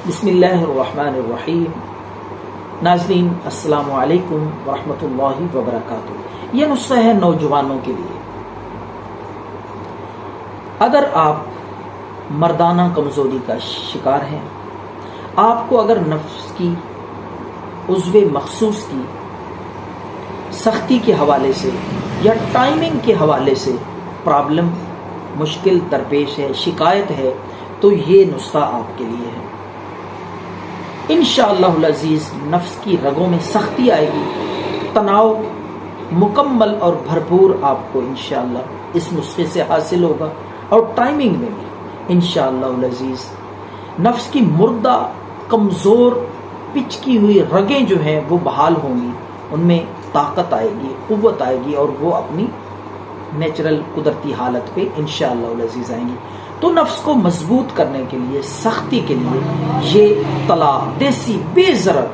بسم اللہ الرحمن الرحیم۔ ناظرین السلام علیکم ورحمۃ اللہ وبرکاتہ۔ یہ نسخہ ہے نوجوانوں کے لیے۔ اگر آپ مردانہ کمزوری کا شکار ہیں، آپ کو اگر نفس کی عضو مخصوص کی سختی کے حوالے سے یا ٹائمنگ کے حوالے سے پرابلم مشکل درپیش ہے، شکایت ہے، تو یہ نسخہ آپ کے لیے ہے۔ انشاءاللہ العزیز نفس کی رگوں میں سختی آئے گی، تناؤ مکمل اور بھرپور آپ کو انشاءاللہ اس نسخے سے حاصل ہوگا، اور ٹائمنگ میں بھی انشاءاللہ العزیز نفس کی مردہ کمزور پچکی ہوئی رگیں جو ہیں وہ بحال ہوں گی، ان میں طاقت آئے گی، قوت آئے گی، اور وہ اپنی نیچرل قدرتی حالت پہ انشاءاللہ العزیز آئیں گی۔ تو نفس کو مضبوط کرنے کے لیے، سختی کے لیے، یہ طلا دیسی بے ضرر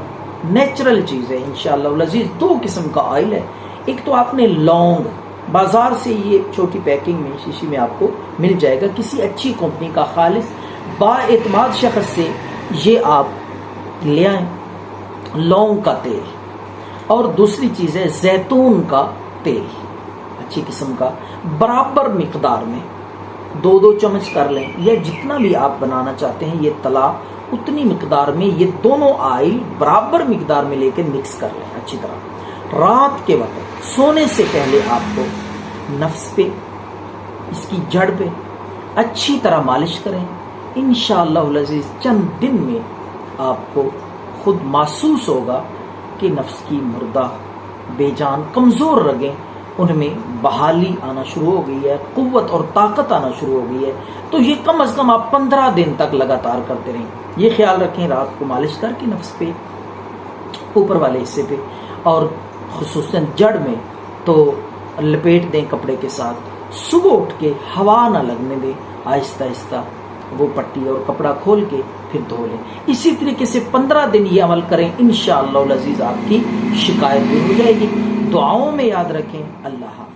نیچرل چیز ہے انشاءاللہ العزیز۔ دو قسم کا آئل ہے، ایک تو آپ نے لونگ بازار سے یہ چھوٹی پیکنگ میں شیشی میں آپ کو مل جائے گا، کسی اچھی کمپنی کا خالص با اعتماد شخص سے یہ آپ لے آئیں، لونگ کا تیل۔ اور دوسری چیز ہے زیتون کا تیل، اچھی قسم کا، برابر مقدار میں 2 چمچ کر لیں، یا جتنا بھی آپ بنانا چاہتے ہیں یہ تلا اتنی مقدار میں یہ دونوں آئل برابر مقدار میں لے کے مکس کر لیں اچھی طرح۔ رات کے وقت سونے سے پہلے آپ کو نفس پہ، اس کی جڑ پہ اچھی طرح مالش کریں۔ انشاءاللہ العزیز چند دن میں آپ کو خود محسوس ہوگا کہ نفس کی مردہ بے جان کمزور رگیں ان میں بحالی آنا شروع ہو گئی ہے، قوت اور طاقت آنا شروع ہو گئی ہے۔ تو یہ کم از کم آپ 15 دن تک لگاتار کرتے رہیں۔ یہ خیال رکھیں رات کو مالش کر کے نفس پہ، اوپر والے حصے پہ، اور خصوصاً جڑ میں تو لپیٹ دیں کپڑے کے ساتھ۔ صبح اٹھ کے ہوا نہ لگنے دیں، آہستہ آہستہ وہ پٹی اور کپڑا کھول کے پھر دھو لیں۔ اسی طریقے سے 15 دن یہ عمل کریں، انشاءاللہ العزیز آپ کی شکایت دور ہو جائے گی۔ دعاؤں میں یاد رکھیں۔ اللہ حافظ۔